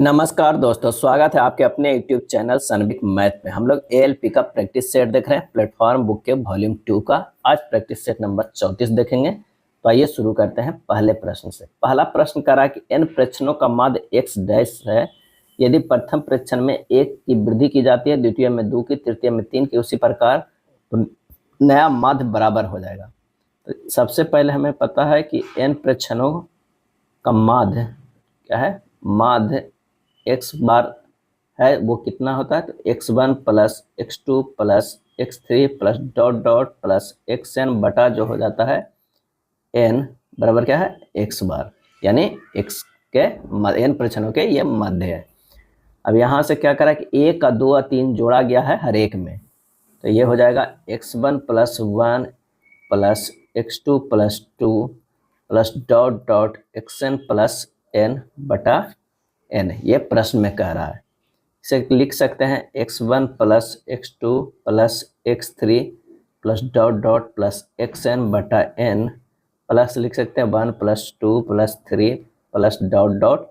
नमस्कार दोस्तों, स्वागत है आपके अपने YouTube चैनल सनबिक मैथ में। हम लोग ALP का प्रैक्टिस सेट देख रहे हैं, प्लेटफॉर्म बुक के वॉल्यूम 2 का। आज प्रैक्टिस सेट नंबर 34 देखेंगे। तो आइए शुरू करते हैं पहले प्रश्न से। पहला प्रश्न कह रहा है कि n प्रेक्षणों का माध्य x डैश है। यदि प्रथम प्रेक्षण में 1 की वृद्धि की जाती है, द्वितीय में 2 की, तृतीय में 3 की, उसी प्रकार तो नया माध्य बराबर हो जाएगा। तो सबसे पहले हमें पता है कि n प्रेक्षणों का माध्य क्या है, माध्य x बार है, वो कितना होता है, तो x1 plus x2 plus x3 plus dot dot plus xn बटा जो हो जाता है n बराबर क्या है, x बार, यानी x के n प्रश्नों के ये मध्य है। अब यहाँ से क्या करा कि 1 का 2 और 3 जोड़ा गया है हर एक में, तो ये हो जाएगा x1 plus 1 plus x2 plus 2 plus dot dot xn plus n बटा n। ये प्रश्न में कह रहा है। इसे लिख सकते हैं x1 plus x2 plus x3 plus dot dot plus xn बटा n, प्लस लिख सकते हैं 1 plus 2 plus 3 plus dot dot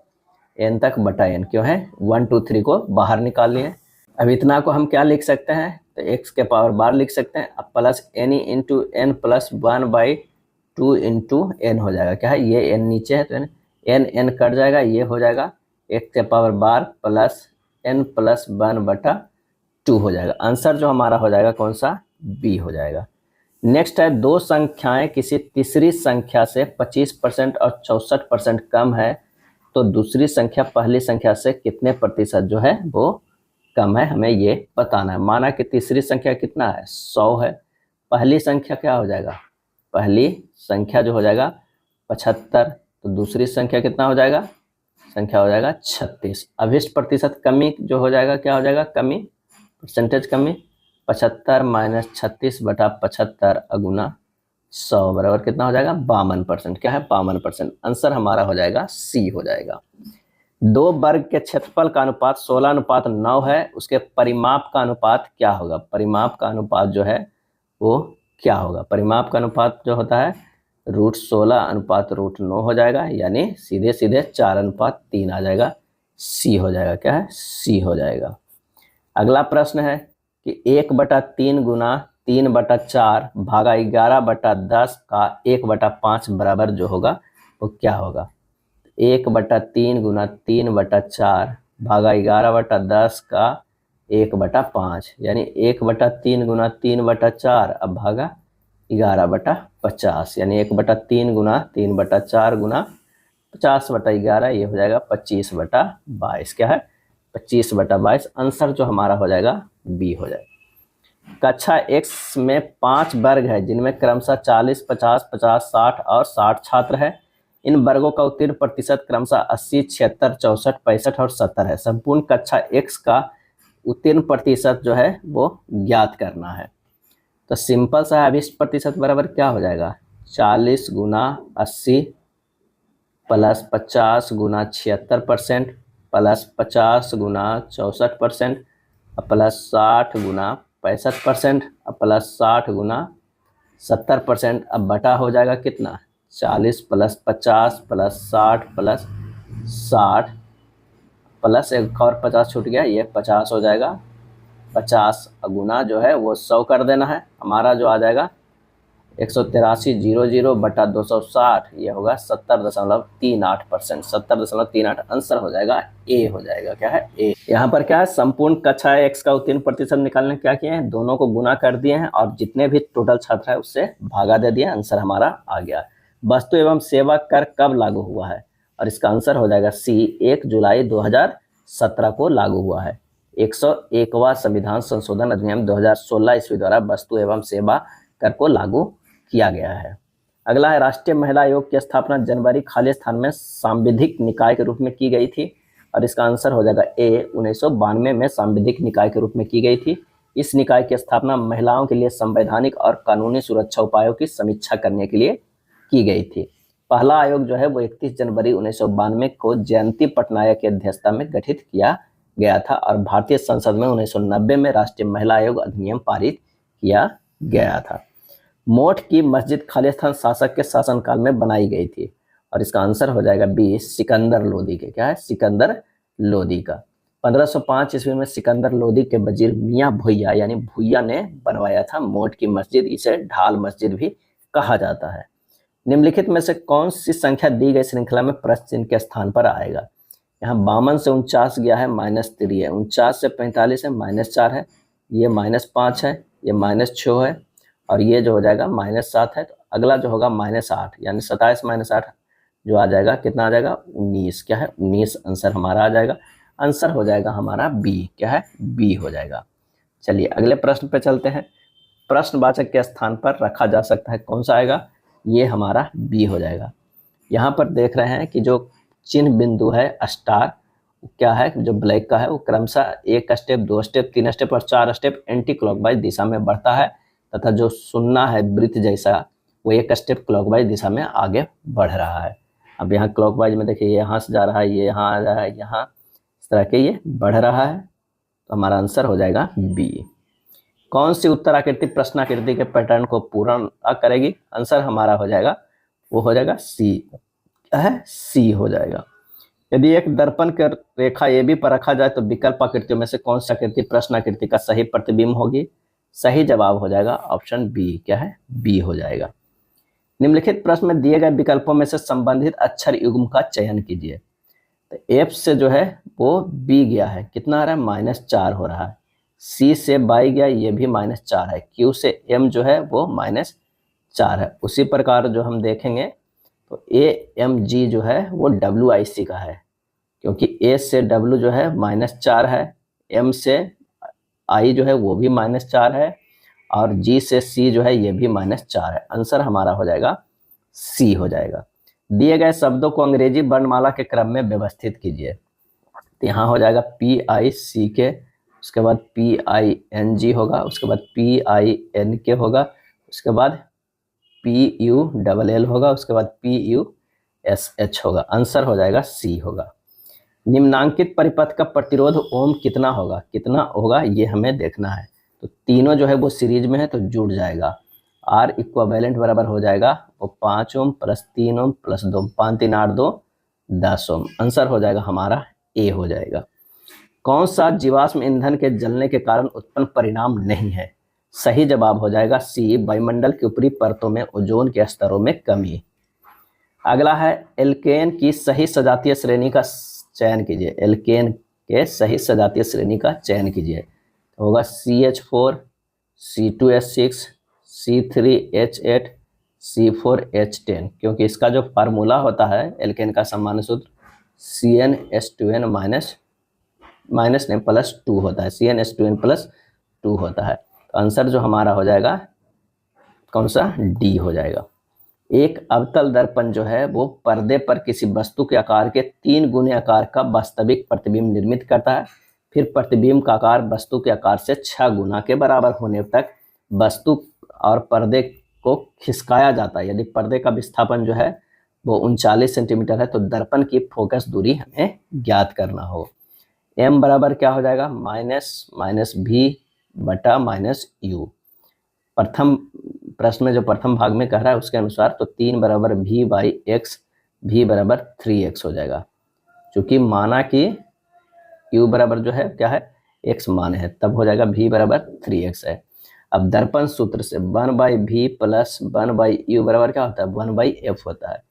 n तक बटा n। क्यों है, 1 2 3 को बाहर निकाल लिए। अब इतना को हम क्या लिख सकते हैं, तो x के पावर बार लिख सकते हैं। अब plus n into n plus 1/2 into n हो जाएगा। क्या है, ये n नीचे है तो n कट जाएगा, ये हो जाएगा x के पावर बार प्लस n प्लस 1/2 हो जाएगा। आंसर जो हमारा हो जाएगा कौन सा, बी हो जाएगा। नेक्स्ट है, दो संख्याएं किसी तीसरी संख्या से 25% और 64% कम है, तो दूसरी संख्या पहली संख्या से कितने प्रतिशत जो है वो कम है, हमें ये बताना है। माना कि तीसरी संख्या कितना है, 100 है। पहली संख्या क्या हो जाएगा, पहली संख्या जो हो जाएगा 75, तो दूसरी संख्या कितना हो जाएगा, संख्या हो जाएगा 36। अभिष्ट प्रतिशत कमी जो हो जाएगा, क्या हो जाएगा, कमी, परसेंटेज कमी, 75 माइनस 36 बटा 75 अगुना 100 बराबर कितना हो जाएगा, 52%। क्या है, 52%। आंसर हमारा हो जाएगा सी हो जाएगा। 2 वर्ग के क्षेत्रफल का अनुपात 16:9 है, उसके परिमाप का अनुपात क्या होगा। परिमाप का अनुपात जो है वो क्या होगा, परिमाप का अनुपात जो होता है √16 अनुपात √9 हो जाएगा, यानी सीधे सीधे 4:3 आ जाएगा, सी हो जाएगा। क्या है, सी हो जाएगा। अगला प्रश्न है कि 1/3 गुना 3/4 भागा 11/10 का 1/5 बराबर जो होगा वो क्या होगा। 1/3 गुना 3/4 भागा 11/10 का 1/5, यानी 1/3 गुना 3/4 अब भागा 11/50, यानी 1/3 गुना 3/4 गुना 50/11, ये हो जाएगा 25/22। क्या है, 25/22। आंसर जो हमारा हो जाएगा बी हो जाएगा। कक्षा x में 5 वर्ग है, जिनमें क्रमशः 40, 50, 50, 60 और 60 छात्र है। इन वर्गों का उत्तीर्ण प्रतिशत क्रमशः 80, 76, 64, 65 और 70 है। संपूर्ण कक्षा x का उत्तीर्ण प्रतिशत जो है वो ज्ञात करना है। तो सिंपल सा है, 20% बराबर क्या हो जाएगा, 40 गुना 80 प्लस 50 गुना 76% प्लस 50 गुना 64% प्लस 60 गुना 65% प्लस 60 गुना 70%। अब बटा हो जाएगा कितना, 40 प्लस 50 प्लस 60 प्लस 60 प्लस एक और 50 छूट गया, ये 50 हो जाएगा। 50 गुना जो है वो 100 कर देना है, हमारा जो आ जाएगा 183.00 बटा 260, ये होगा 70.38%। 70.38 आंसर हो जाएगा ए हो जाएगा। क्या है, ए। यहाँ पर क्या है, संपूर्ण कक्षा x का उत्तीर्ण प्रतिशत निकालने क्या किए हैं, दोनों को गुना कर दिए हैं और जितने भी टोटल छात्र है उससे भागा दे दिया, आंसर हमारा आ गया। वस्तु एवं सेवा कर कब लागू हुआ है, और इसका आंसर हो जाएगा सी, 1 जुलाई 2017 को लागू हुआ है। 101वां संविधान संशोधन अधिनियम 2016 ईस्वी द्वारा वस्तु एवं सेवा कर को लागू किया गया है। अगला है, राष्ट्रीय महिला आयोग की स्थापना जनवरी खाली स्थान में सांविधिक निकाय के रूप में की गई थी, और इसका आंसर हो जाएगा ए, 1992 में सांविधिक निकाय के रूप में की गई थी। इस निकाय की स्थापना महिलाओं के लिए संवैधानिक और कानूनी सुरक्षा उपायों की समीक्षा करने के लिए की गई थी। पहला आयोग जो है वो 31 जनवरी 1992 को जयंती पटनायक की अध्यक्षता में गठित किया गया था, और भारतीय संसद में 1990 में राष्ट्रीय महिला आयोग अधिनियम पारित किया गया था। मोठ की मस्जिद खालिस्तान शासक के शासनकाल में बनाई गई थी, और इसका आंसर हो जाएगा बी, सिकंदर लोदी के। क्या है, सिकंदर लोदी का। 1505 ईस्वी में सिकंदर लोदी के वजीर मियाँ भुइया यानी भुइया ने बनवाया था मोट की मस्जिद, इसे ढाल मस्जिद भी कहा जाता है। निम्नलिखित में से कौन सी संख्या दी गई श्रृंखला में प्रश्न चिन्ह के स्थान पर आएगा? यहाँ 52 से 49 गया है, -3 है। 49 से 45 है, -4 है। ये -5 है, ये -6 है, और ये जो हो जाएगा -7 है। तो अगला जो होगा -8 यानी 27 -8 जो आ जाएगा, कितना आ जाएगा? 19। क्या है? 19 आंसर हमारा आ जाएगा। आंसर हो जाएगा हमारा बी। क्या है? बी हो जाएगा। चलिए अगले प्रश्न पे चलते हैं। प्रश्नवाचक के स्थान पर रखा जा सकता है, कौन सा आएगा? ये हमारा बी हो जाएगा। यहाँ पर देख रहे हैं कि जो चिन्ह बिंदु है स्टार, क्या है? जो ब्लैक का है वो क्रमशः 1 स्टेप, 2 स्टेप, 3 स्टेप और 4 स्टेप एंटी क्लॉकवाइज दिशा में बढ़ता है, तथा जो सुन्ना है वृत्त जैसा वो 1 स्टेप क्लॉकवाइज दिशा में आगे बढ़ रहा है। अब यहाँ क्लॉकवाइज में देखिए, ये यहाँ से जा रहा है, ये यहाँ आ रहा है, यहाँ इस तरह के ये बढ़ रहा है, तो हमारा आंसर हो जाएगा बी। कौन सी उत्तराकृति प्रश्नाकृति के पैटर्न को पूर्ण करेगी? आंसर हमारा हो जाएगा, वो हो जाएगा सी। क्या है? सी हो जाएगा। यदि एक दर्पण की रेखा ए बी पर रखा जाए तो विकल्प आकृतियों में से कौन सी आकृति प्रश्नाकृति का सही प्रतिबिंब होगी? सही जवाब हो जाएगा ऑप्शन बी। क्या है? बी हो जाएगा। निम्नलिखित प्रश्न में दिए गए विकल्पों में से संबंधित अक्षर युग्म का चयन कीजिए। तो एफ से जो है वो बी गया है, कितना आ रहा है? -4 हो रहा है। सी से बाई गया, ये भी -4 है। क्यू से एम जो है वो -4 है। उसी प्रकार जो हम देखेंगे तो ए एम जी जो है वो डब्ल्यू आई सी का है, क्योंकि ए से डब्ल्यू जो है -4 है, एम से आई जो है वो भी -4 है, और जी से सी जो है ये भी -4 है। आंसर हमारा हो जाएगा सी हो जाएगा। दिए गए शब्दों को अंग्रेजी वर्णमाला के क्रम में व्यवस्थित कीजिए। तो यहाँ हो जाएगा PICK, उसके बाद PING होगा, उसके बाद PINK होगा, उसके बाद PULL होगा, उसके बाद PUSH होगा। आंसर हो जाएगा सी होगा। निम्नांकित परिपथ का प्रतिरोध ओम कितना होगा? कितना होगा ये हमें देखना है। तो तीनों जो है वो सीरीज में है तो जुड़ जाएगा। R इक्विवेलेंट बराबर हो जाएगा वो 5 ओम प्लस 3 ओम प्लस 2 ओम, 5 3 8 2 10 ओम। आंसर हो जाएगा हमारा ए हो जाएगा। कौन सा जीवाश्म ईंधन के जलने के कारण उत्पन्न परिणाम नहीं है? सही जवाब हो जाएगा सी, वायुमंडल की ऊपरी परतों में ओजोन के स्तरों में कमी। अगला है एल्केन की सही सजातीय श्रेणी का चयन कीजिए। एल्केन के सही सजातीय श्रेणी का चयन कीजिए। तो होगा CH4, C2H6, C3H8, C4H10, क्योंकि इसका जो फार्मूला होता है एल्केन का सामान्य सूत्र CnH2n माइनस नहीं प्लस 2 होता है, CnH2n प्लस 2 होता है। तो आंसर जो हमारा हो जाएगा कौन सा? डी हो जाएगा। एक अवतल दर्पण जो है वो पर्दे पर किसी वस्तु के आकार के 3 गुने आकार का वास्तविक प्रतिबिंब निर्मित करता है। फिर प्रतिबिंब का आकार वस्तु के आकार से 6 गुना के बराबर होने तक वस्तु और पर्दे को खिसकाया जाता है। यदि पर्दे का विस्थापन जो है वो 39 सेंटीमीटर है तो दर्पण की फोकस दूरी हमें ज्ञात करना हो। m बराबर क्या हो जाएगा? -v/-u। प्रथम प्रश्न में जो प्रथम भाग में कह रहा है उसके अनुसार तो 3 बराबर v/x, v बराबर 3x हो जाएगा। चूंकि माना कि u बराबर जो है क्या है? x मान है, तब हो जाएगा v बराबर 3x है। अब दर्पण सूत्र से 1/v प्लस 1/u बराबर क्या होता है? 1/f होता है,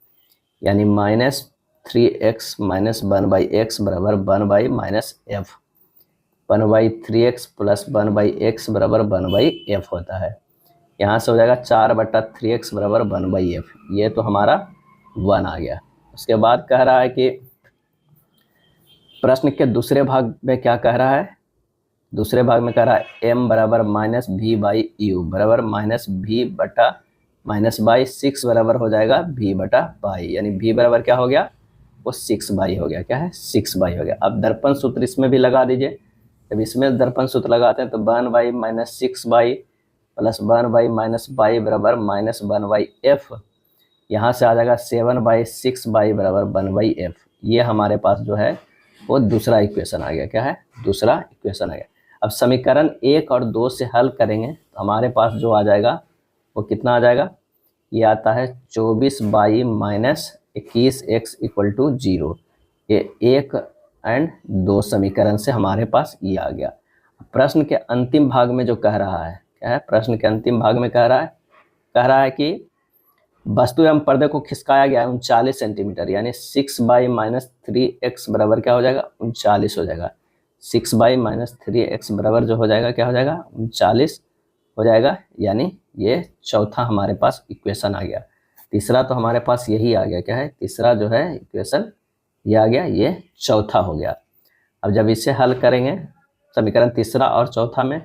यानी -3x माइनस 1/x बराबर 1/-f। 1/3x प्लस 1/x बराबर 1/f होता है। यहाँ से हो जाएगा 4/3x बराबर 1/f। ये तो हमारा 1 आ गया। उसके बाद कह रहा है कि प्रश्न के दूसरे भाग में क्या कह रहा है? दूसरे भाग में कह रहा है m बराबर -v/u बराबर -v/-6 बराबर हो जाएगा v/बाई, यानी v बराबर क्या हो गया? वो 6/, हो गया। क्या है? 6/, हो गया। अब दर्पण सूत्र इसमें भी लगा दीजिए। जब इसमें दर्पण सूत्र लगाते हैं तो 1/-6/, प्लस 1/-बाई बराबर -1/f। यहाँ से आ जाएगा 7/6/, बराबर 1/f। ये हमारे पास जो है वो दूसरा इक्वेशन आ गया। क्या है? दूसरा इक्वेशन आ गया। अब समीकरण 1 और 2 से हल करेंगे तो हमारे पास जो आ जाएगा वो कितना आ जाएगा? ये आता है 24/-21x = 0। ये 1 एंड 2 समीकरण से हमारे पास ये आ गया। प्रश्न के अंतिम भाग में जो कह रहा है, क्या है प्रश्न के अंतिम भाग में कह रहा है कि वस्तु एवं पर्दे को खिसकाया गया है 39 सेंटीमीटर, यानी 6/-3x बराबर क्या हो जाएगा, 39 हो जाएगा। 6/-3x बराबर जो हो जाएगा क्या हो जाएगा, 39 हो जाएगा, यानी ये चौथा हमारे पास इक्वेशन आ गया। तीसरा तो हमारे पास यही आ गया, क्या है तीसरा जो है इक्वेशन ये आ गया, ये चौथा हो गया। अब जब इसे हल करेंगे समीकरण तीसरा और चौथा में,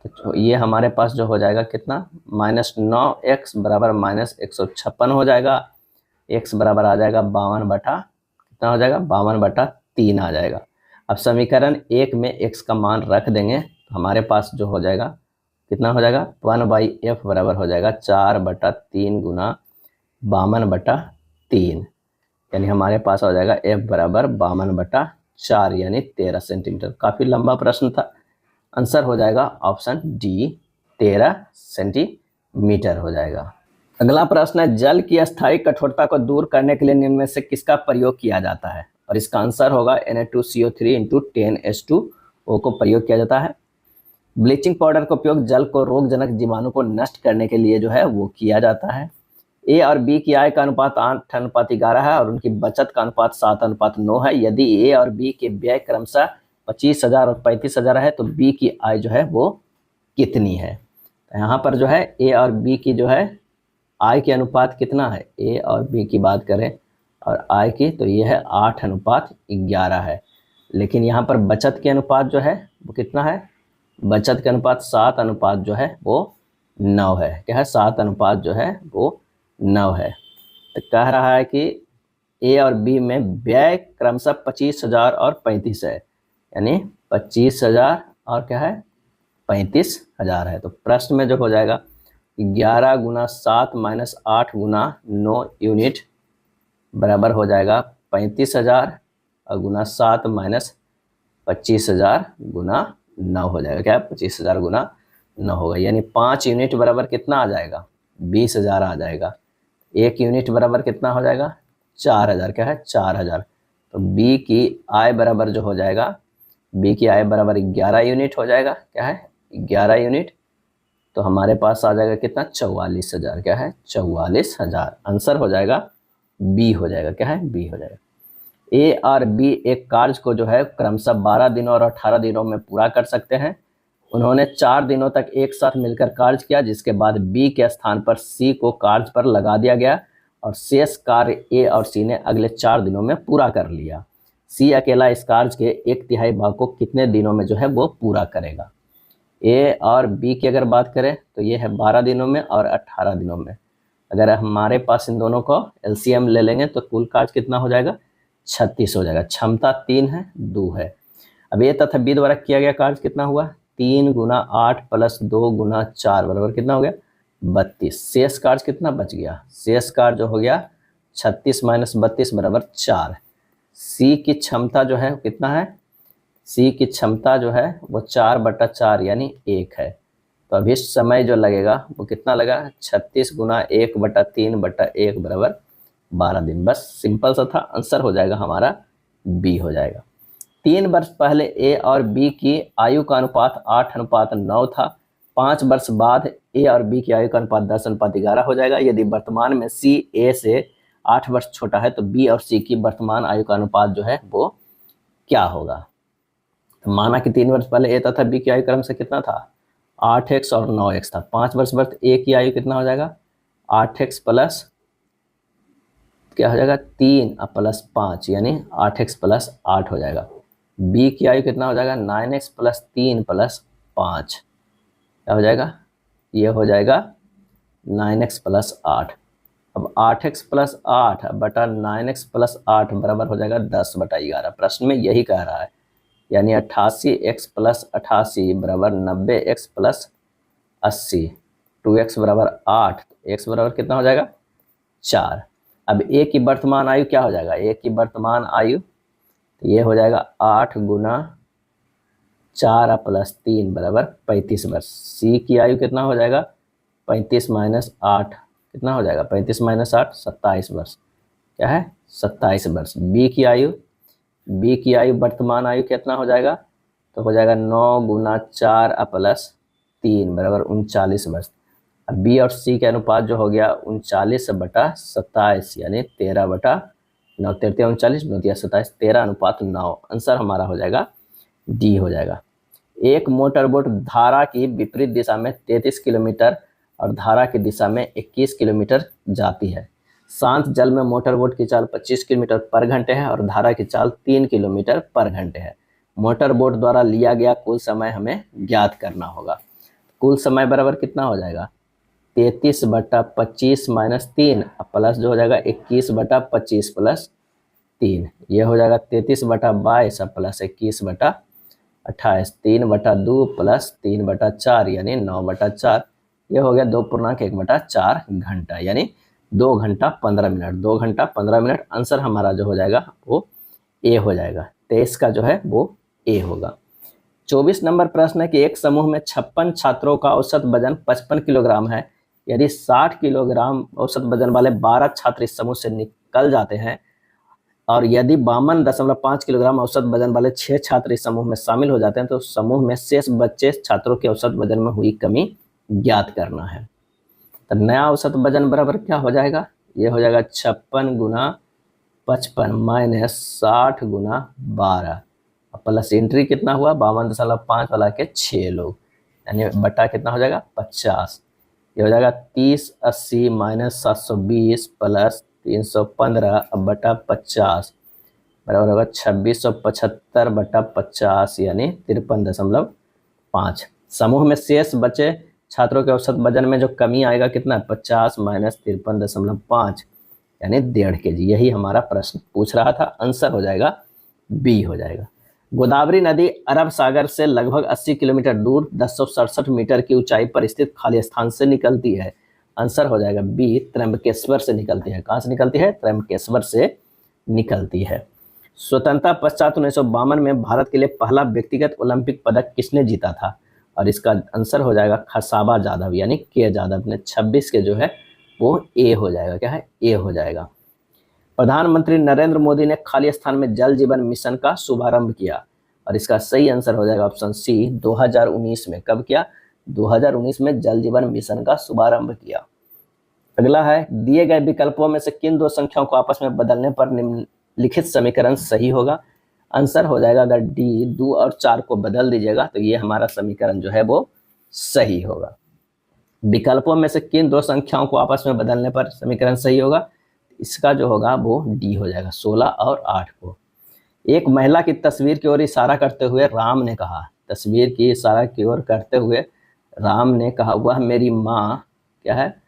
तो ये हमारे पास जो हो जाएगा कितना, -9x बराबर -156 हो जाएगा। x बराबर आ जाएगा 52 बटा कितना हो जाएगा, 52/3 आ जाएगा। अब समीकरण 1 में x का मान रख देंगे तो हमारे पास जो हो जाएगा कितना हो जाएगा, 1/f बराबर हो जाएगा 4/3 गुना 52/3, यानी हमारे पास हो जाएगा f बराबर 52/4 यानी 13 सेंटीमीटर। काफ़ी लंबा प्रश्न था। आंसर हो जाएगा ऑप्शन डी 13 सेंटीमीटर हो जाएगा। अगला प्रश्न है, जल की अस्थायी कठोरता को दूर करने के लिए निम्न में से किसका प्रयोग किया जाता है, और इसका आंसर होगा Na2CO3 × 10H2O को प्रयोग किया जाता है। ब्लीचिंग पाउडर का उपयोग जल को रोगजनक जीवाणु को नष्ट करने के लिए जो है वो किया जाता है। ए और बी की आय का अनुपात 8:11 है और उनकी बचत का अनुपात 7:9 है। यदि ए और बी के व्यय क्रमशः 25,000 और 35,000 है तो बी की आय जो है वो कितनी है। तो यहाँ पर जो है ए और बी की जो है आय के अनुपात कितना है, ए और बी की बात करें और आय की, तो ये है 8:11 है। लेकिन यहाँ पर बचत के अनुपात जो है वो कितना है, बचत के अनुपात 7 जो है वो 9 है। क्या है, 7 जो है वो 9 है। तो कह रहा है कि ए और बी में व्यय क्रमशः 25,000 और 35 है, यानी 25,000 और क्या है 35,000 है। तो प्रश्न में जो हो जाएगा 11 × 7 - 8 × 9 यूनिट बराबर हो जाएगा 35,000 और गुना 7 - 25,000 गुना 9 हो जाएगा, क्या 25,000 गुना 9 होगा, यानी 5 यूनिट बराबर कितना आ जाएगा, 20,000 आ जाएगा। 1 यूनिट बराबर कितना हो जाएगा, 4,000, क्या है 4,000। तो बी की आय बराबर जो हो जाएगा, बी की आय बराबर 11 यूनिट हो जाएगा, क्या है 11 यूनिट। तो हमारे पास आ जाएगा कितना, 44,000, क्या है 44,000। आंसर हो जाएगा बी हो जाएगा, क्या है बी हो जाएगा। ए और बी एक कार्य को जो है क्रमशः 12 दिनों और 18 दिनों में पूरा कर सकते हैं। उन्होंने 4 दिनों तक एक साथ मिलकर कार्य किया, जिसके बाद बी के स्थान पर सी को कार्य पर लगा दिया गया और शेष कार्य ए और सी ने अगले 4 दिनों में पूरा कर लिया। सी अकेला इस कार्य के 1/3 भाग को कितने दिनों में जो है वो पूरा करेगा। ए और बी की अगर बात करें तो ये है 12 दिनों में और 18 दिनों में। अगर हमारे पास इन दोनों को एलसीएम ले लेंगे तो कुल कार्य कितना हो जाएगा, 36 हो जाएगा। क्षमता 3 है, 2 है। अब ए तथा बी द्वारा किया गया कार्य कितना हुआ, 3 × 8 + 2 × 4 बराबर कितना हो गया, 32। शेष कार्य कितना बच गया, शेष कार्य जो हो गया 36 - 32 बराबर 4। सी की क्षमता जो है कितना है, सी की क्षमता जो है वो 4/4 यानी 1 है। तो अभी समय जो लगेगा वो कितना लगा, 36 × 1/3/1 बराबर 12 दिन। बस सिंपल सा था, आंसर हो जाएगा हमारा बी हो जाएगा। 3 वर्ष पहले ए और बी की आयु का अनुपात 8:9 था। 5 वर्ष बाद ए और बी की आयु का अनुपात 10:11 हो जाएगा। यदि वर्तमान में सी ए से 8 वर्ष छोटा है तो बी और सी की वर्तमान आयु का अनुपात जो है वो क्या होगा। तो माना कि 3 वर्ष पहले ए तथा बी की आयु क्रम से कितना था, 8x और 9x था। 5 वर्ष बाद ए की आयु कितना हो जाएगा, 8x प्लस क्या हो जाएगा 3 + 5 यानी 8x + 8 हो जाएगा। बी की आयु कितना हो जाएगा, 9x + 3 + 5 क्या हो जाएगा, ये हो जाएगा 9x + 8। अब 8x + 8 बटा 9x + 8 बराबर हो जाएगा 10/11। प्रश्न में यही कह रहा है, यानी 88x + 88 बराबर 90x + 80। 2x बराबर 8, x बराबर कितना हो जाएगा 4। अब ए की वर्तमान आयु क्या हो जाएगा, ए की वर्तमान आयु तो ये हो जाएगा 8 × 4 + 3 बराबर 35 वर्ष। सी की आयु कितना हो जाएगा, 35 - 8 कितना हो जाएगा, 35 - 8 27 वर्ष, क्या है 27 वर्ष। बी की आयु बी की आयु, वर्तमान आयु कितना हो जाएगा, तो हो जाएगा 9 गुना 4 प्लस 3 बराबर 39 वर्ष। अब बी और सी के अनुपात जो हो गया 39/27 यानी 13/9, 39 नोतिया 27, 13:9। आंसर हमारा हो जाएगा डी हो जाएगा। एक मोटरबोट धारा की विपरीत दिशा में 33 किलोमीटर और धारा की दिशा में 21 किलोमीटर जाती है। शांत जल में मोटरबोट की चाल 25 किलोमीटर पर घंटे है और धारा की चाल 3 किलोमीटर पर घंटे है। मोटरबोट द्वारा लिया गया कुल समय हमें ज्ञात करना होगा। कुल समय बराबर कितना हो जाएगा, 33/25 माइनस 3 प्लस जो हो जाएगा 21/25 प्लस 3, ये हो जाएगा 33/22 प्लस 21/28, 3/2 प्लस 3/4 यानी 9/4, ये हो गया 2.1/4 घंटा यानी 2 घंटा 15 मिनट। 2 घंटा 15 मिनट आंसर हमारा जो हो जाएगा वो ए हो जाएगा। 23 का जो है वो ए होगा। 24 नंबर प्रश्न है कि एक समूह में 56 छात्रों का औसत वजन 55 किलोग्राम है। यदि 60 किलोग्राम औसत वजन वाले 12 छात्र इस समूह से निकल जाते हैं और यदि 52.5 किलोग्राम औसत वजन वाले 6 छात्र इस समूह में शामिल हो जाते हैं तो समूह में शेष बच्चे छात्रों के औसत वजन में हुई कमी ज्ञात करना है। तो नया औसत वजन बराबर क्या हो जाएगा, ये हो जाएगा 56 गुना 55 माइनस 60 गुना 12 प्लस एंट्री कितना हुआ 52.5 वाला के 6 लोग यानी बटा कितना हो जाएगा 50, ये हो जाएगा 30/80 माइनस 720 प्लस 315 बटा 50 बराबर होगा 2675/50 यानी 53.5। समूह में शेष बचे छात्रों के औसत वजन में जो कमी आएगा कितना 50 माइनस 53.5 यानी 1.5 kg। यही हमारा प्रश्न पूछ रहा था। आंसर हो जाएगा बी हो जाएगा। गोदावरी नदी अरब सागर से लगभग 80 किलोमीटर दूर 1067 मीटर की ऊंचाई पर स्थित खाली स्थान से निकलती है। आंसर हो जाएगा बी, त्र्यंबकेश्वर से निकलती है। कहाँ से निकलती है, त्र्यंबकेश्वर से निकलती है। स्वतंत्रता पश्चात 1952 में भारत के लिए पहला व्यक्तिगत ओलंपिक पदक किसने जीता था, और इसका आंसर हो जाएगा खसाबा जाधव यानी के यादव ने। 26 के जो है वो ए हो जाएगा, क्या है ए हो जाएगा। प्रधानमंत्री नरेंद्र मोदी ने खाली स्थान में जल जीवन मिशन का शुभारंभ किया, और इसका सही आंसर हो जाएगा ऑप्शन सी 2019 में। कब किया, 2019 में जल जीवन मिशन का शुभारंभ किया। अगला है दिए गए विकल्पों में से किन दो संख्याओं को आपस में बदलने पर निम्नलिखित समीकरण सही होगा। आंसर हो जाएगा अगर डी 2 और 4 को बदल दीजिएगा तो ये हमारा समीकरण जो है वो सही होगा। विकल्पों में से किन दो संख्याओं को आपस में बदलने पर समीकरण सही होगा, इसका जो होगा वो डी हो जाएगा 16 और 8 को। एक महिला की तस्वीर की ओर इशारा करते हुए राम ने कहा, तस्वीर की इशारा की ओर करते हुए राम ने कहा वह मेरी माँ, क्या है,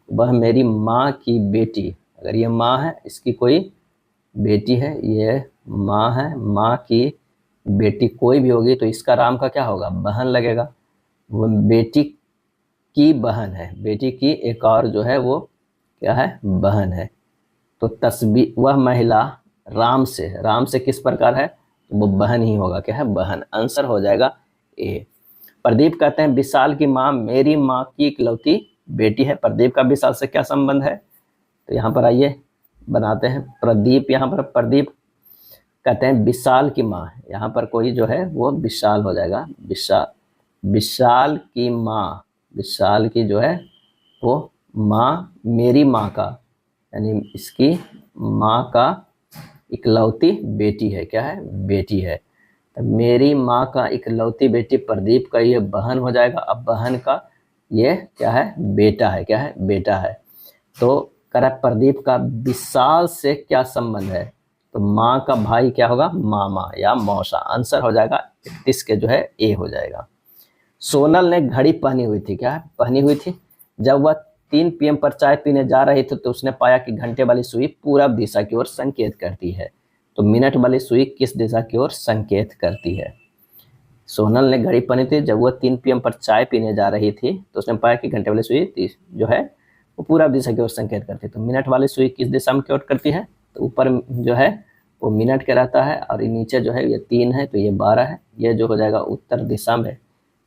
वह मेरी माँ की बेटी। अगर ये माँ है, इसकी कोई बेटी है, ये माँ है, माँ की बेटी कोई भी होगी तो इसका राम का क्या होगा, बहन लगेगा। वो बेटी की बहन है, बेटी की एक और जो है वो क्या है, बहन है। तो तस्वीर वह महिला राम से किस प्रकार है, तो वो बहन ही होगा, क्या है बहन। आंसर हो जाएगा ए। प्रदीप कहते हैं विशाल की माँ मेरी माँ की इकलौती बेटी है। प्रदीप का विशाल से क्या संबंध है, तो यहाँ पर आइए बनाते हैं। प्रदीप, यहाँ पर प्रदीप कहते हैं विशाल की माँ, यहाँ पर कोई जो है वो विशाल हो जाएगा, विशाल की माँ, विशाल की जो है वो माँ मेरी माँ का यानी इसकी माँ का इकलौती बेटी है, क्या है बेटी है। तो मेरी माँ का इकलौती बेटी प्रदीप का ये बहन हो जाएगा। अब बहन का ये क्या है, बेटा है, क्या है बेटा है। तो कह प्रदीप का विशाल से क्या संबंध है, तो माँ का भाई क्या होगा, मामा या मौसा। आंसर हो जाएगा 31 के जो है ए हो जाएगा। सोनल ने घड़ी पहनी हुई थी, क्या है पहनी हुई थी। जब वह 3 PM पर चाय पीने जा रही थी तो उसने पाया कि घंटे वाली सुई पूरब दिशा की ओर संकेत करती है। तो मिनट वाली सुई किस दिशा की ओर संकेत करती है। सोनल ने घड़ी पहनी थी, जब वह 3 PM पर चाय पीने जा रही थी तो उसने पाया कि घंटे वाली सुई जो है वो पूरब दिशा की ओर संकेत करती है। तो मिनट वाली सुई किस दिशा में की ओर करती है, तो ऊपर जो है वो मिनट के रहता है और नीचे जो है ये 3 है तो ये 12 है। ये जो हो जाएगा उत्तर दिशा में,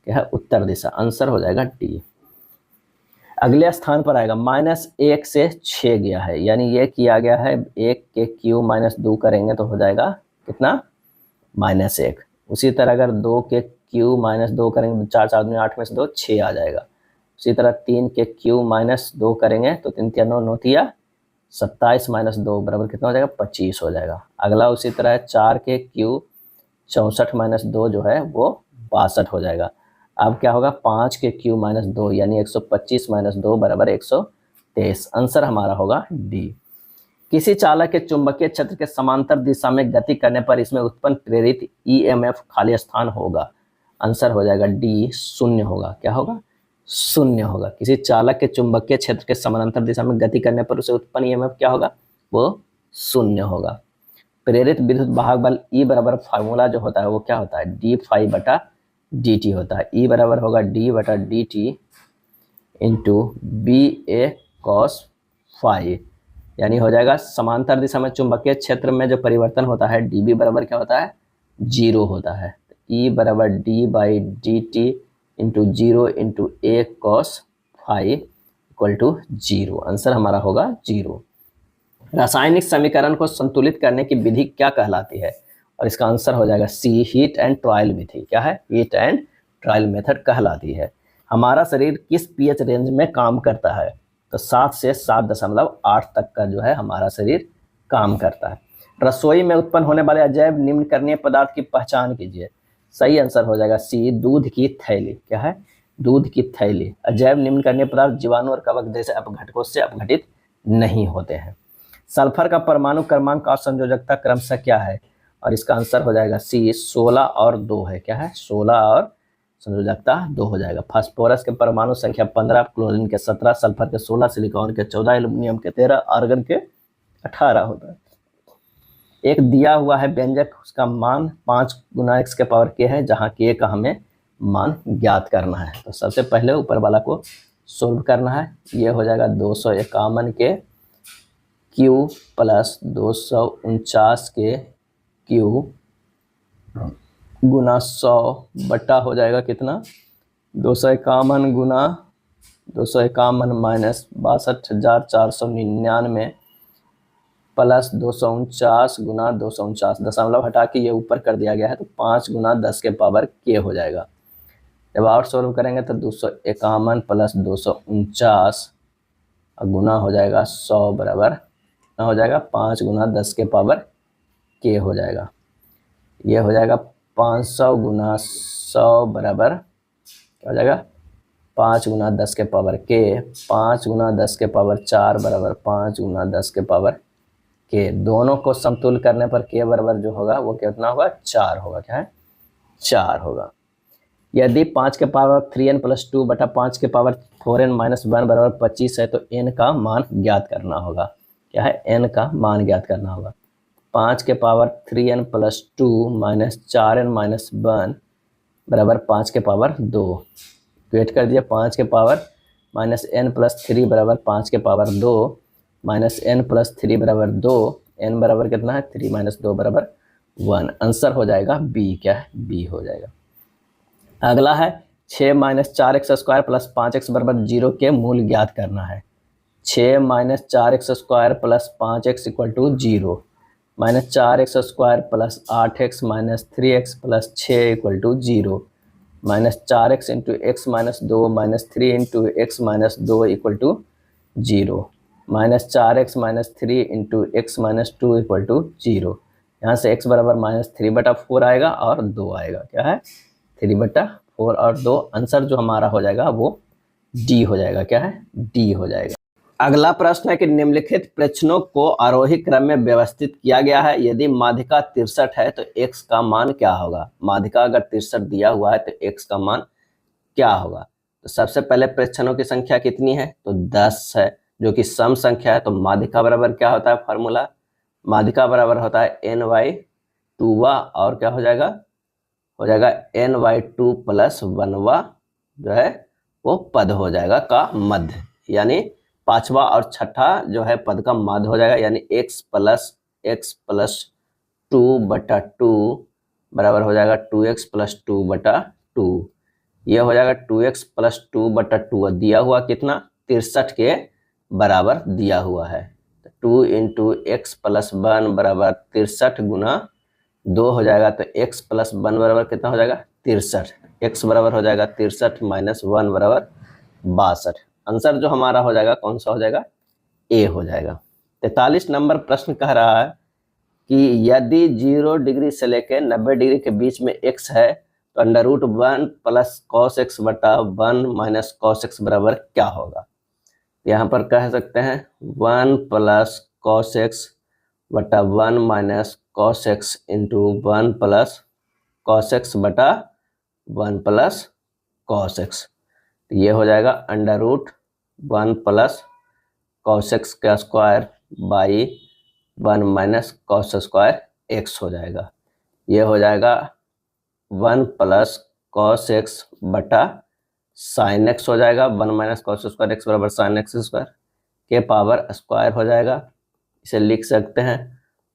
क्या है उत्तर दिशा। आंसर हो जाएगा डी। अगले स्थान पर आएगा -1 से 6 गया है, यानी ये किया गया है 1 के क्यूब -2 करेंगे तो हो जाएगा कितना, -1। उसी तरह अगर 2 के क्यू -2 करेंगे तो 4 4 दूनी 8 में से 2 6 आ जाएगा। उसी तरह 3 के क्यू -2 करेंगे तो 3 3 9 9 तिया 27 -2 बराबर कितना हो जाएगा, 25 हो जाएगा। अगला उसी तरह 4 के क्यू 64 -2 जो है वो 62 हो जाएगा। अब क्या होगा, 5 के क्यू -2 यानी 125 -2 बराबर 123। आंसर हमारा होगा डी। किसी चालक के चुंबकीय क्षेत्र के समांतर दिशा में गति करने पर इसमें उत्पन्न प्रेरित ईएमएफ खाली स्थान होगा। आंसर हो जाएगा डी, 0 होगा। क्या होगा, 0 होगा। किसी चालक के चुंबकीय क्षेत्र के समांतर दिशा में गति करने पर उसे उत्पन्न ईएमएफ क्या होगा, वो 0 होगा। प्रेरित विद्युत वाहक बल ई बराबर फार्मूला जो होता है वो क्या होता है, डी फाई बटा डी टी होता है। ई बराबर होगा डी बटा डी टी इंटू बी ए कॉस फाई, यानी हो जाएगा समांतर दिशा में चुंबकीय क्षेत्र में जो परिवर्तन होता है डीबी बराबर क्या होता है, 0 होता है। ई बराबर d by d t into 0 into A cos phi equal to 0। Answer हमारा होगा 0। रासायनिक समीकरण को संतुलित करने की विधि क्या कहलाती है, और इसका आंसर हो जाएगा सी, हीट एंड ट्रायल विधि। क्या है, हीट एंड ट्रायल मेथड कहलाती है। हमारा शरीर किस पीएच रेंज में काम करता है, तो 7 से 7.8 तक का जो है हमारा शरीर काम करता है। रसोई में उत्पन्न होने वाले अजैव निम्न करणीय पदार्थ की पहचान कीजिए। सही आंसर हो जाएगा सी, दूध की थैली। क्या है, दूध की थैली। अजैव निम्न करणीय पदार्थ जीवाणु और कवक जैसे अपघटकों से अपघटित नहीं होते हैं। सल्फर का परमाणु क्रमांक और संयोजकता क्रमशः क्या है, और इसका आंसर हो जाएगा सी, 16 और 2 है। क्या है, 16 और संयोजकता 2 हो जाएगा। फास्फोरस के परमाणु संख्या 15, क्लोरीन के 17, सल्फर के 16, सिलिकॉन के 14, एल्युमिनियम के 13, आर्गन के 18 होता है। एक दिया हुआ है व्यंजक, उसका मान 5 गुना x के पावर k है, जहाँ k का हमें मान ज्ञात करना है। तो सबसे पहले ऊपर वाला को सोल्व करना है। ये हो जाएगा 251 के क्यू प्लस 249 के क्यू गुना 100 बटा हो जाएगा कितना, 251 गुना 251 माइनस 62,499 प्लस 249 गुना 249, दशमलव हटा के ये ऊपर कर दिया गया है, तो 5 गुना 10 के पावर के हो जाएगा। जब और सॉल्व करेंगे तो 251 प्लस 249 गुना हो जाएगा 100 बराबर हो जाएगा 5 गुना 10 के पावर के हो जाएगा। ये हो जाएगा 500 गुना 100 बराबर क्या हो जाएगा, 5 गुना 10 के पावर के, 5 गुना 10 के पावर 4 बराबर 5 गुना 10 के पावर के। दोनों को समतुल करने पर के बराबर जो होगा वो कितना होगा, 4 होगा। क्या है, 4 होगा। यदि 5 के पावर 3n प्लस 2 बटा 5 के पावर 4n माइनस 1 बराबर 25 है, तो n का मान ज्ञात करना होगा। क्या है, n का मान ज्ञात करना होगा। 5 के power 3n plus 2 minus 4n minus 1 बराबर 5 के पावर 2। वेट कर दिया, 5 के पावर माइनस n प्लस 3 बराबर 5 के पावर 2 माइनस n प्लस 3 बराबर 2, n बराबर कितना है, 3 माइनस 2 बराबर 1। आंसर हो जाएगा बी। क्या है, बी हो जाएगा। अगला है 6 minus 4x square plus 5x बराबर 0 के मूल ज्ञात करना है। 6 minus 4x square plus 5x equal to 0, minus 4x square plus 8x minus 3x plus 6 equal to 0, minus 4x into x minus 2 minus 3 into x minus 2 equal to 0, minus 4x minus 3 into x minus 2 equal to 0। यहाँ से x बराबर minus 3/4 आएगा और 2 आएगा। क्या है, 3/4 और 2। Answer जो हमारा हो जाएगा वो डी हो जाएगा। क्या है, डी हो जाएगा। अगला प्रश्न है कि निम्नलिखित प्रश्नों को आरोही क्रम में व्यवस्थित किया गया है। यदि माध्यिका 63 है तो x का मान क्या होगा। माध्यिका अगर 63 दिया हुआ है तो x का मान क्या होगा। तो सबसे पहले प्रश्नों की संख्या कितनी है, तो 10 है, जो कि सम संख्या है। तो माध्यिका बराबर क्या होता है, फार्मूला माध्यिका बराबर होता है n/2 और क्या हो जाएगा n/2 प्लस 1 जो है वो पद हो जाएगा का मध्य, यानी पांचवा और छठा जो है पद का मध्य हो जाएगा, यानी x प्लस 2/2 बराबर हो जाएगा 2x प्लस 2/2। ये हो जाएगा 2x प्लस 2/2 दिया हुआ कितना, 63 के बराबर दिया हुआ है। 2 इंटू एक्स प्लस 1 बराबर 63 गुना 2 हो जाएगा तो x प्लस 1 बराबर कितना हो जाएगा 63। x बराबर हो जाएगा 63 माइनस 1 बराबर 62। आंसर जो हमारा हो जाएगा कौन सा हो जाएगा, ए हो जाएगा। 43 नंबर प्रश्न कह रहा है कि यदि 0 डिग्री से लेकर 90 डिग्री के बीच में x है तो under root 1 plus cos x बटा 1 माइनस कॉस एक्स बराबर क्या होगा। यहाँ पर कह सकते हैं 1 प्लस कॉस एक्स बटा 1 minus cos x into 1 plus cos x बटा 1 प्लस कॉस एक्स। तो ये हो जाएगा under root 1 plus cos x का square by 1 minus cos square x हो जाएगा। ये हो जाएगा 1 प्लस कॉस एक्स बटा साइन एक्स हो जाएगा। 1 माइनस कॉस स्क्वायर एक्स बराबर साइन एक्स स्क्वायर के पावर स्क्वायर हो जाएगा। इसे लिख सकते हैं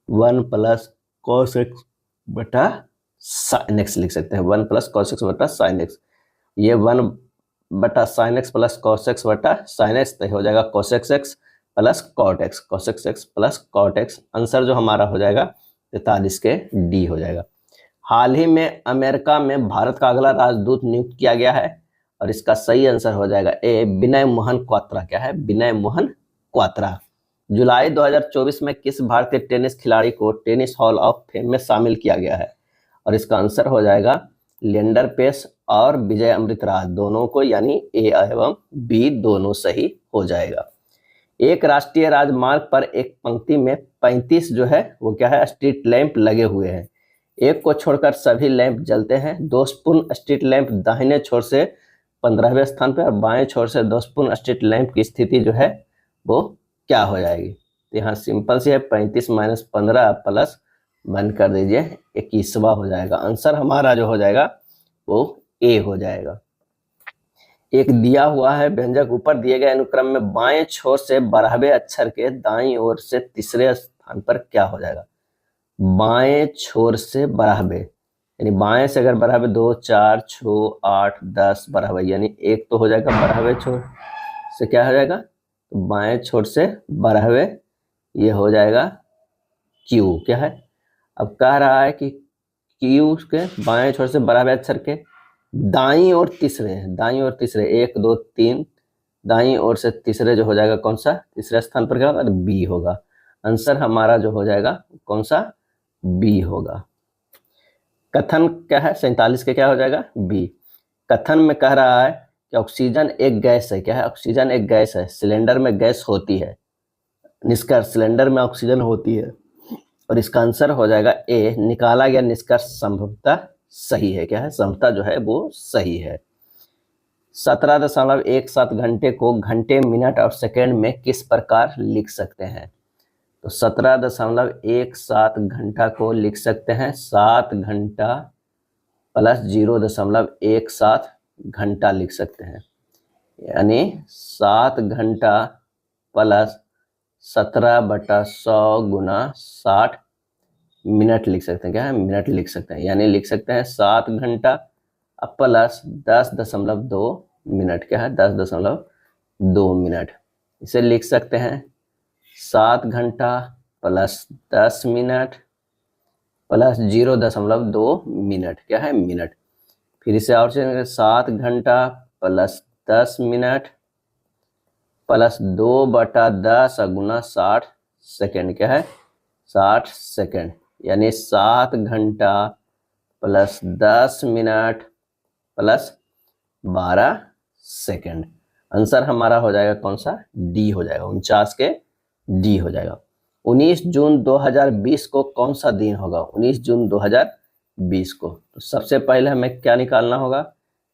1 प्लस कॉस एक्स बटा साइन एक्स लिख सकते हैं, 1 प्लस कॉस एक्स बटा साइन एक्स। ये 1 बटा sine x plus cos x बटा साइन एक्स तो हो जाएगा cos x x plus cot x, cos x x plus cot x. Answer जो हमारा हो जाएगा 43 के डी हो जाएगा। हाल ही में अमेरिका में भारत का अगला राजदूत नियुक्त किया गया है और इसका सही आंसर हो जाएगा ए विनय मोहन क्वात्रा। क्या है, विनय मोहन क्वात्रा। जुलाई 2024 में किस भारतीय टेनिस खिलाड़ी को टेनिस हॉल ऑफ फेम में शामिल किया गया है और इसका आंसर हो जाएगा लिएंडर पेस और विजय अमृतराज, दोनों को, यानी ए एवं बी दोनों सही हो जाएगा। एक राष्ट्रीय राजमार्ग पर एक पंक्ति में 35 जो है वो क्या है स्ट्रीट लैंप लगे हुए हैं। एक को छोड़कर सभी लैंप जलते हैं। दोषपूर्ण स्ट्रीट लैंप दाहिने छोर से 15वें स्थान पर और बाएं छोर से दोषपूर्ण स्ट्रीट लैंप की स्थिति जो है वो क्या हो जाएगी। तो यहाँ सिंपल सी है 35 माइनस 15 प्लस बंद कर दीजिए 21वां हो जाएगा। आंसर हमारा जो हो जाएगा वो ए हो जाएगा। एक दिया हुआ है व्यंजक ऊपर दिए गए अनुक्रम में बाएं छोर से 12वें अक्षर के दाईं ओर से तीसरे स्थान पर क्या हो जाएगा। बाएं छोर से 12वें यानी बाएं से अगर 12वें 2 4 6 8 10 12वें यानी एक तो हो जाएगा 12वें छोर से क्या हो जाएगा, तो बाएं छोर से 12वें ये हो जाएगा क्यू। क्या है, अब कह रहा है कि क्यू के बाएं छोर से 12वें अक्षर के दाईं ओर तीसरे हैं, दाईं ओर तीसरे 1 2 3 दाईं ओर से तीसरे जो हो जाएगा कौन सा, तीसरे स्थान पर क्या होगा, बी होगा। आंसर हमारा जो हो जाएगा कौन सा, बी होगा। कथन क्या है 47 के क्या हो जाएगा, बी। कथन में कह रहा है कि ऑक्सीजन एक गैस है। क्या है, ऑक्सीजन एक गैस है, सिलेंडर में गैस होती है। निष्कर्ष सिलेंडर में ऑक्सीजन होती है और इसका आंसर हो जाएगा ए। निकाला गया निष्कर्ष संभवतः सही है। क्या है, संभवतः जो है वो सही है। 17.17 घंटे को घंटे मिनट और सेकेंड में किस प्रकार लिख सकते हैं। तो 17.17 घंटा को लिख सकते हैं 7 घंटा प्लस 0.17 घंटा लिख सकते हैं, यानी 7 घंटा प्लस 17/100 गुना 60 मिनट लिख सकते हैं। क्या है, मिनट लिख सकते हैं, यानी लिख सकते हैं 7 घंटा प्लस 10.2 मिनट। क्या है, 10.2 मिनट। इसे लिख सकते हैं 7 घंटा प्लस 10 मिनट प्लस 0.2 मिनट। क्या है, मिनट। फिर इसे और चेंज 7 घंटा प्लस 10 मिनट प्लस 2/10 गुना 60 सेकेंड। क्या है, 60 सेकेंड, यानी 7 घंटा plus 10 minute plus 12 second. Answer हमारा हो जाएगा कौन सा, डी हो जाएगा। 49 के डी हो जाएगा। 19 जून 2020 को कौन सा दिन होगा। 19 जून 2020 को तो सबसे पहले हमें क्या निकालना होगा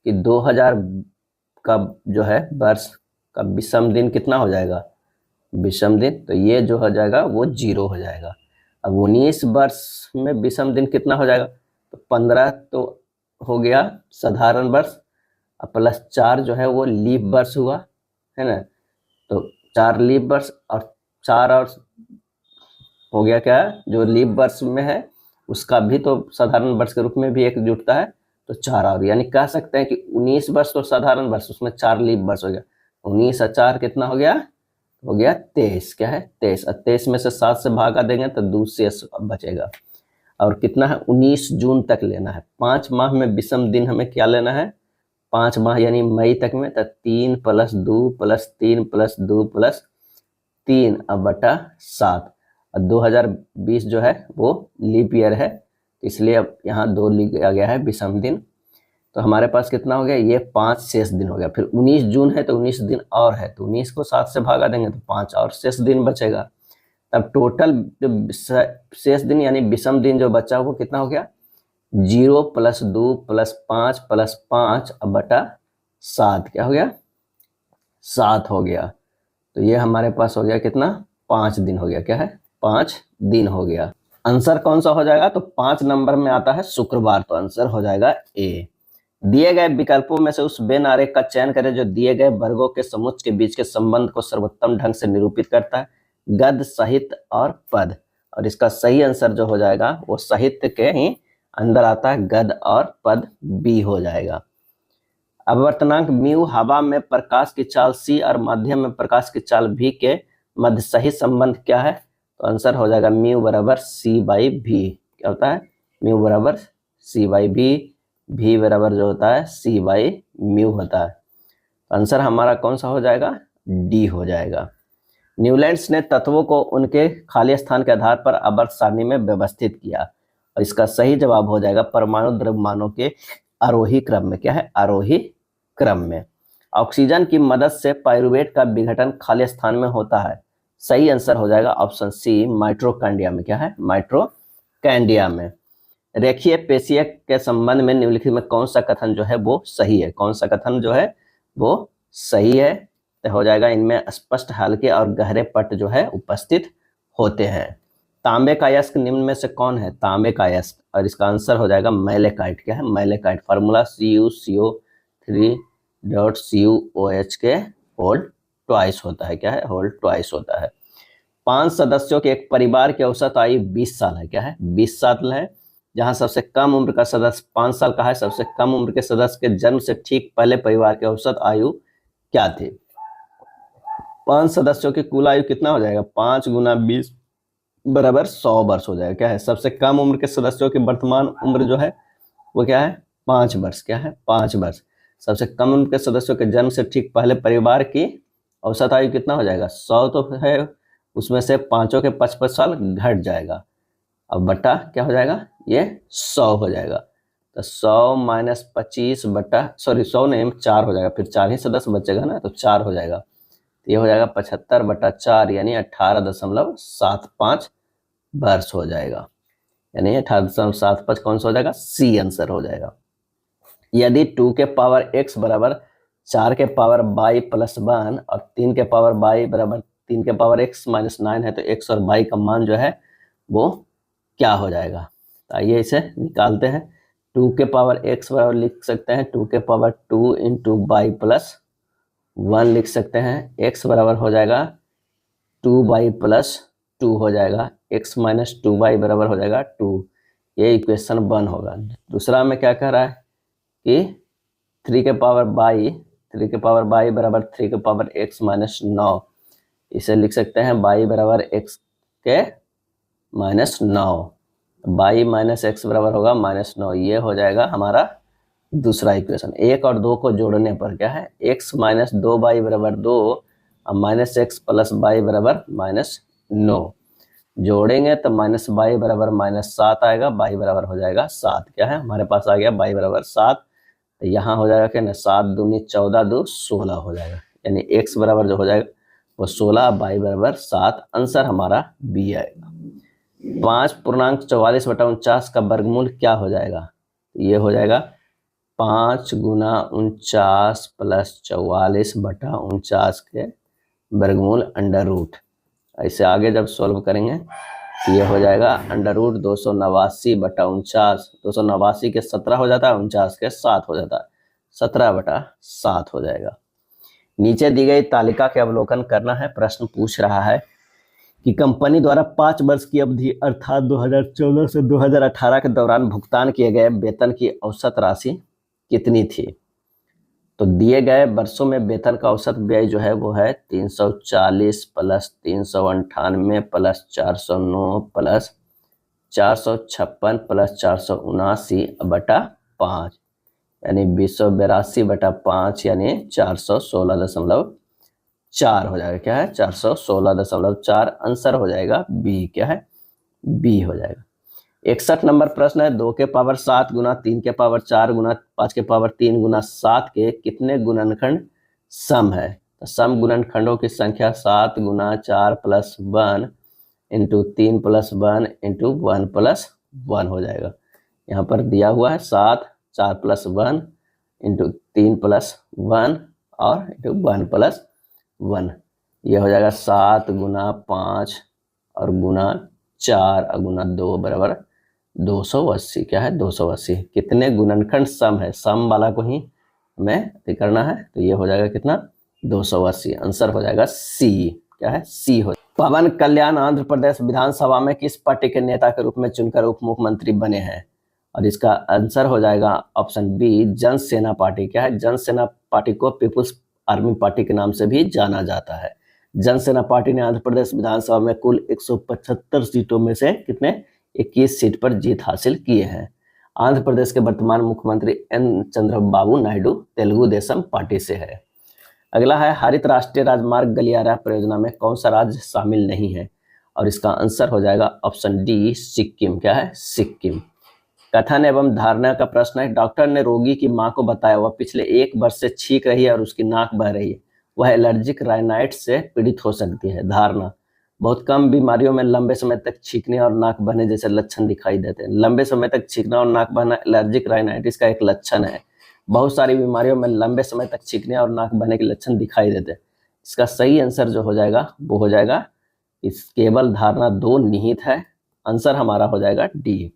कि 2000 का जो है वर्ष का विषम दिन कितना हो जाएगा, विषम दिन। तो ये जो हो जाएगा वो 0 हो जाएगा। अब 19 वर्ष में विषम दिन कितना हो जाएगा, तो 15 तो हो गया साधारण वर्ष, अब प्लस 4 जो है वो लीप वर्ष हुआ है ना, तो 4 लीप वर्ष और 4 और हो गया क्या जो लीप वर्ष में है उसका भी तो साधारण वर्ष के रूप में भी एक जुटता है, तो 4 और, यानी कह सकते हैं कि 19 वर्ष तो साधारण वर्ष, उसमें 4 लीप वर्ष हो गया। 19 और 4 कितना हो गया, हो गया 23। क्या है, 23। और 23 में से 7 से भागा देंगे तो 2 शेष बचेगा। और कितना है 19 जून तक लेना है। 5 माह में विषम दिन हमें क्या लेना है, 5 माह यानी मई तक में, तो 3 + 2 + 3 + 2 + 3 अब बटा 7। और 2020 जो है वो लीप ईयर है, इसलिए अब यहाँ 2 लिखा गया है विषम दिन। तो हमारे पास कितना हो गया, ये 5 शेष दिन हो गया। फिर 19 जून है तो 19 दिन और है, तो 19 को 7 से भागा देंगे तो 5 और शेष दिन बचेगा। तब टोटल जो शेष दिन यानी विषम दिन जो बचा वो कितना हो गया, 0 + 2 + 5 + 5 अब बटा 7, क्या हो गया 7 हो गया। तो ये हमारे पास हो गया कितना, 5 दिन हो गया, क्या है 5 दिन हो गया। आंसर कौन सा हो जाएगा, तो 5 नंबर में आता है शुक्रवार, तो आंसर हो जाएगा ए। दिए गए विकल्पों में से उस वेन आरेख का चयन करें जो दिए गए वर्गों के समुच्चय के बीच के संबंध को सर्वोत्तम ढंग से निरूपित करता है, गद्य, साहित्य और पद। और इसका सही आंसर जो हो जाएगा वो साहित्य के ही अंदर आता है, गद्य और पद बी हो जाएगा। अपवर्तनांक म्यू, हवा में प्रकाश की चाल सी और माध्यम में प्रकाश की चाल भी के मध्य सही संबंध क्या है, तो आंसर हो जाएगा म्यू बराबर c/v। क्या होता है, म्यू बराबर c/v, v बराबर जो होता है c/म्यू होता है। आंसर हमारा कौन सा हो जाएगा, डी हो जाएगा। न्यूलैंड्स ने तत्वों को उनके खाली स्थान के आधार पर आवर्त सारणी में व्यवस्थित किया, और इसका सही जवाब हो जाएगा परमाणु द्रव्यमानों के आरोही क्रम में। क्या है, आरोही क्रम में। ऑक्सीजन की मदद से पाइरुवेट का विघटन खाली स्थान में होता है, सही आंसर हो जाएगा ऑप्शन सी, माइट्रोकांडिया में। क्या है, माइट्रोकांडिया में। रेखीय पेशीय के संबंध में निम्नलिखित में कौन सा कथन जो है वो सही है, कौन सा कथन जो है वो सही है, तो हो जाएगा इनमें स्पष्ट हल्के और गहरे पट जो है उपस्थित होते हैं। तांबे का अयस्क निम्न में से कौन है, तांबे का अयस्क, और इसका आंसर हो जाएगा मैलेकाइट। क्या है, मैलेकाइट। फार्मूला CuCO3.CuOH के होल ट्वाइस होता है। क्या है, होल ट्वाइस होता है। 5 सदस्यों के एक परिवार की औसत आयु 20 साल है। क्या है, 20 साल है, जहां सबसे कम उम्र का सदस्य 5 साल का है। सबसे कम उम्र के सदस्य के जन्म से ठीक पहले परिवार की औसत आयु क्या थी। 5 सदस्यों की कुल आयु कितना हो जाएगा, 5 × 20 बराबर 100 वर्ष हो जाएगा। क्या है, सबसे कम उम्र के सदस्यों की वर्तमान उम्र जो है वो क्या है, 5 वर्ष। क्या है, 5 वर्ष। सबसे कम उम्र के सदस्यों के जन्म से ठीक पहले परिवार की औसत आयु कितना हो जाएगा, 100 तो है, उसमें से पांचों के 55 साल घट जाएगा, अब बटा क्या हो जाएगा, ये 100 हो जाएगा। तो 100 - 25 बटा 100 नहीं 4 हो जाएगा, फिर 4 ही सदस्य बचेगा ना, तो 4 हो जाएगा। तो ये हो जाएगा 75 बटा 4 यानी 18.75 वर्ष हो जाएगा, यानी 18.75 कौन सा हो जाएगा, सी आंसर हो जाएगा। यदि 2 के पावर x बराबर 4 के पावर y + 1 और 3 के पावर y बराबर 3 के पावर x - 9 है, तो x और y का मान जो है वो क्या हो जाएगा। तो आइए इसे निकालते हैं। 2 के पावर x बराबर लिख सकते हैं 2 के पावर 2 × y + 1 लिख सकते हैं। x बराबर हो जाएगा 2y + 2 हो जाएगा, x - 2y बराबर हो जाएगा 2। ये इक्वेशन 1 होगा। दूसरा में क्या कह रहा है कि 3 के पावर y बराबर 3 के पावर x - 9, इसे लिख सकते हैं y बराबर x के -9, y - x बराबर होगा -9। ये हो जाएगा हमारा दूसरा इक्वेशन। 1 और 2 को जोड़ने पर क्या है, x - 2y बराबर 2 और -x + y बराबर -9 जोड़ेंगे तो -y बराबर -7 आएगा, y बराबर हो जाएगा 7। क्या है, हमारे पास आ गया y बराबर 7। तो यहाँ हो जाएगा क्या ना, 7 दूनी 14, 2 16 हो जाएगा, यानी x बराबर जो हो जाएगा वो 16, y बराबर 7। आंसर हमारा बी आएगा। 5.44/49 का वर्गमूल क्या हो जाएगा, ये हो जाएगा 5 × 49 + 44/49 के वर्गमूल √। ऐसे आगे जब सॉल्व करेंगे तो ये हो जाएगा √289/49। 289 के 17 हो जाता है, 49 के 7 हो जाता है, 17/7 हो जाएगा। नीचे दी गई तालिका के अवलोकन करना है। प्रश्न पूछ रहा है कि कंपनी द्वारा 5 वर्ष की अवधि अर्थात 2014 से 2018 के दौरान भुगतान किए गए वेतन की औसत राशि कितनी थी। तो दिए गए वर्षों में वेतन का औसत व्यय जो है वो है 340 + 398 + 409 + 456 प्लस 479/5 यानी 282/5 यानी 416.4 हो जाएगा। क्या है? 416.4। आंसर हो जाएगा बी। क्या है? बी हो जाएगा। 61 नंबर प्रश्न है, 2 के पावर 7 गुना 3 के पावर 4 गुना 5 के पावर 3 गुना 7 के कितने गुणनखंड सम है? तो सम गुणनखंडों की संख्या 7 गुना 4 plus 1 into 3 plus 1 into 1 plus 1 हो जाएगा। यहाँ पर दिया हुआ है 7, 4 प्लस 1 इंटू 3 प्लस 1 और इंटू 1 प्लस 1। ये हो जाएगा 7 गुना 5 और गुना 4 और गुना 2 बराबर 280। क्या है? 280। कितने गुणनखंड सम है? सम वाला को ही हमें करना है, तो ये हो जाएगा कितना? 280। आंसर हो जाएगा सी। क्या है? सी हो। पवन कल्याण आंध्र प्रदेश विधानसभा में किस पार्टी के नेता के रूप में चुनकर उप मुख्यमंत्री बने हैं? और इसका आंसर हो जाएगा ऑप्शन बी, जनसेना पार्टी। क्या है? जनसेना पार्टी को पीपुल्स आर्मी पार्टी के नाम से भी जाना जाता है। जनसेना पार्टी ने आंध्र प्रदेश विधानसभा में कुल 175 सीटों में से कितने 21 सीट पर जीत हासिल किए हैं। आंध्र प्रदेश के वर्तमान मुख्यमंत्री एन चंद्रबाबू नायडू तेलुगु देशम पार्टी से है। अगला है, हरित राष्ट्रीय राजमार्ग गलियारा परियोजना में कौन सा राज्य शामिल नहीं है? और इसका आंसर हो जाएगा ऑप्शन डी, सिक्किम। क्या है? सिक्किम। कथन एवं धारणा का प्रश्न है, डॉक्टर ने रोगी की मां को बताया वह पिछले 1 वर्ष से छींक रही है और उसकी नाक बह रही है, वह एलर्जिक राइनाइटिस से पीड़ित हो सकती है। धारणा, बहुत कम बीमारियों में लंबे समय तक छींकने और नाक बहने जैसे लक्षण दिखाई देते हैं। लंबे समय तक छींकना और नाक बहना एलर्जिक राइनाइटिस का एक लक्षण है। बहुत सारी बीमारियों में लंबे समय तक छींकने और नाक बहने के लक्षण दिखाई देते हैं। इसका सही आंसर जो हो जाएगा वो हो जाएगा, इस केवल धारणा 2 निहित है। आंसर हमारा हो जाएगा डी।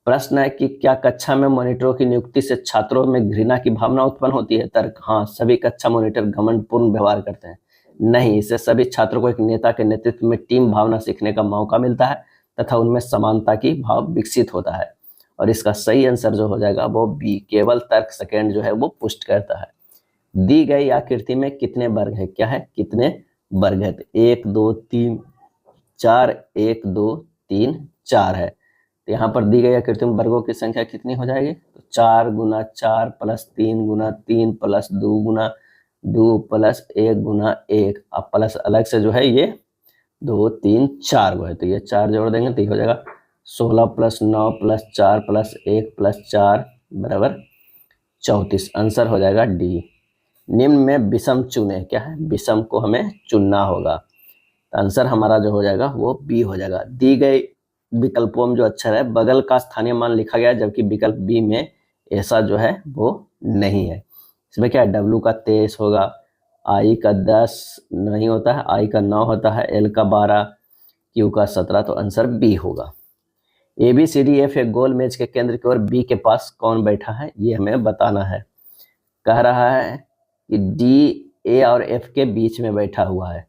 प्रश्न है कि क्या कक्षा में मॉनिटरों की नियुक्ति से छात्रों में घृणा की भावना उत्पन्न होती है? तर्क, हाँ, सभी कक्षा मॉनिटर घमंडपूर्ण व्यवहार करते हैं। नहीं, इससे सभी छात्रों को एक नेता के नेतृत्व में टीम भावना सीखने का मौका मिलता है तथा उनमें समानता की भाव विकसित होता है। और इसका सही आंसर जो हो जाएगा वो बी, केवल तर्क सेकेंड जो है वो पुष्ट करता है। दी गई आकृति में कितने वर्ग है? क्या है? कितने वर्ग है? 1 2 3 4, 1 2 3 4 है। तो यहाँ पर दी गई आकृति में वर्गों की संख्या कितनी हो जाएगी? तो 4 गुना 4 प्लस 3 गुना 3 प्लस 2 गुना 2 प्लस 1 गुना 1 अब प्लस अलग से जो है ये 2 3 4 वो है, तो ये 4 जोड़ देंगे तो ये हो जाएगा 16 प्लस 9 प्लस 4 प्लस 1 प्लस 4 बराबर 34। आंसर हो जाएगा डी। निम्न में विषम चुने। क्या है? विषम को हमें चुनना होगा। तो आंसर हमारा जो हो जाएगा वो बी हो जाएगा। दी गई विकल्पों में जो अक्षर है बगल का स्थानीय मान लिखा गया है, जबकि विकल्प बी में ऐसा जो है वो नहीं है। इसमें क्या है? डब्ल्यू का 23 होगा, आई का 10 नहीं होता है, आई का 9 होता है, एल का 12, क्यू का 17। तो आंसर बी होगा। A B C D F एक गोल मेज के केंद्र की ओर बी के पास कौन बैठा है? ये हमें बताना है। कह रहा है कि डी ए और एफ के बीच में बैठा हुआ है।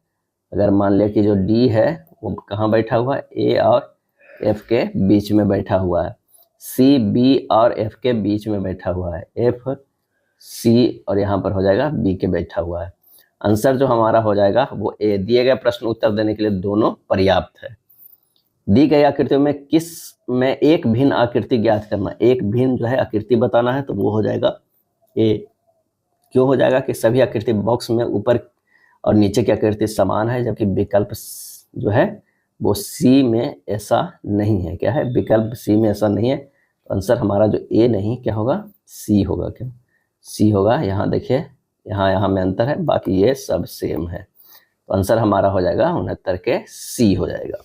अगर मान लिया कि जो डी है वो कहाँ बैठा हुआ है? ए और एफ के बीच में बैठा हुआ है। सी बी और एफ के बीच में बैठा हुआ है। एफ सी और यहाँ पर हो जाएगा बी के बैठा हुआ है। आंसर जो हमारा हो जाएगा वो ए। दिए गए प्रश्न उत्तर देने के लिए दोनों पर्याप्त है। दी गई आकृतियों में किस में एक भिन्न आकृति ज्ञात करना, एक भिन्न जो है आकृति बताना है, तो वो हो जाएगा ए। क्यों हो जाएगा कि सभी आकृति बॉक्स में ऊपर और नीचे की आकृति समान है, जबकि विकल्प जो है वो सी में ऐसा नहीं है। क्या है? विकल्प सी में ऐसा नहीं है। तो आंसर हमारा जो ए नहीं क्या होगा? सी होगा। क्या? सी होगा। यहाँ देखिए, यहाँ में अंतर है, बाकी ये सब सेम है। तो आंसर हमारा हो जाएगा 69 के सी हो जाएगा।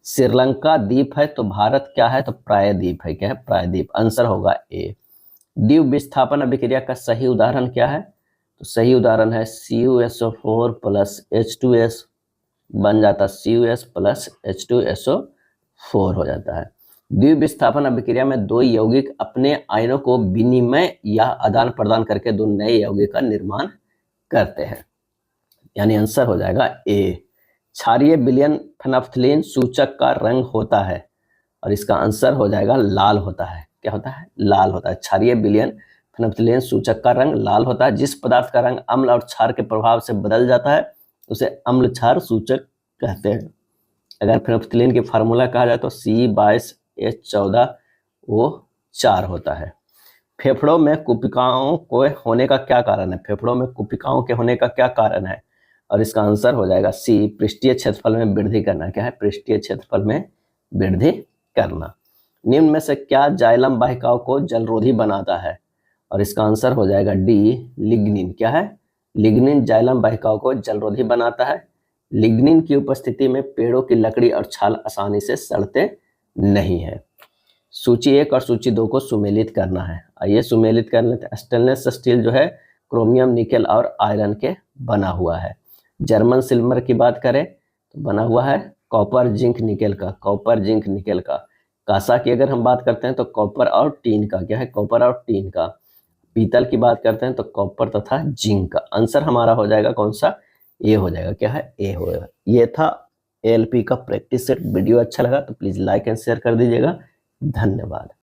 श्रीलंका द्वीप है तो भारत क्या है? तो प्रायद्वीप है। क्या है? प्रायद्वीप। आंसर होगा ए। द्वीप विस्थापन अभिक्रिया का सही उदाहरण क्या है? तो सही उदाहरण है CuSO4 प्लस H2S बन जाता CuS प्लस H2SO4 हो जाता है। द्वीप विस्थापन अभिक्रिया में 2 यौगिक अपने आयनों को विनिमय या आदान प्रदान करके 2 नए यौगिक का निर्माण करते हैं। यानी आंसर हो जाएगा ए। क्षारीय विलयन फेनोल्फथालीन सूचक का रंग होता है, और इसका आंसर हो जाएगा लाल होता है। क्या होता है? लाल होता है। क्षारीय विलयन फेनोल्फथालीन सूचक का रंग लाल होता है। जिस पदार्थ का रंग अम्ल और क्षार के प्रभाव से बदल जाता है उसे अम्ल क्षार सूचक कहते हैं। अगर फेनोल्फथलीन की फार्मूला कहा जाए तो C22H14O4 होता है। फेफड़ों में कुपिकाओं को होने का क्या कारण है? फेफड़ों में कुपिकाओं के होने का क्या कारण है? और इसका आंसर हो जाएगा C, पृष्ठीय क्षेत्रफल में वृद्धि करना। क्या है? पृष्ठीय क्षेत्रफल में वृद्धि करना। निम्न में से क्या जाइलम वाहिकाओं को जलरोधी बनाता है? और इसका आंसर हो जाएगा D, लिग्निन। क्या है? लिग्निन जाइलम वाहिकाओं को जलरोधी बनाता है। लिग्निन की उपस्थिति में पेड़ों की लकड़ी और छाल आसानी से सड़ते नहीं है। सूची 1 और सूची 2 को सुमेलित करना है। आइए सुमेलित कर लेते हैं। स्टेनलेस स्टील जो है क्रोमियम, निकेल और आयरन के बना हुआ है। जर्मन सिल्वर की बात करें तो बना हुआ है कॉपर, जिंक, निकेल का। कॉपर, जिंक, निकेल का। कांसा की अगर हम बात करते हैं तो कॉपर और टीन का। क्या है? कॉपर और टीन का। पीतल की बात करते हैं तो कॉपर तथा जिंक का। आंसर हमारा हो जाएगा कौन सा? ए हो जाएगा। क्या है? ए होगा। ये था एएलपी का प्रैक्टिस सेट। वीडियो अच्छा लगा तो प्लीज लाइक एंड शेयर कर दीजिएगा। धन्यवाद।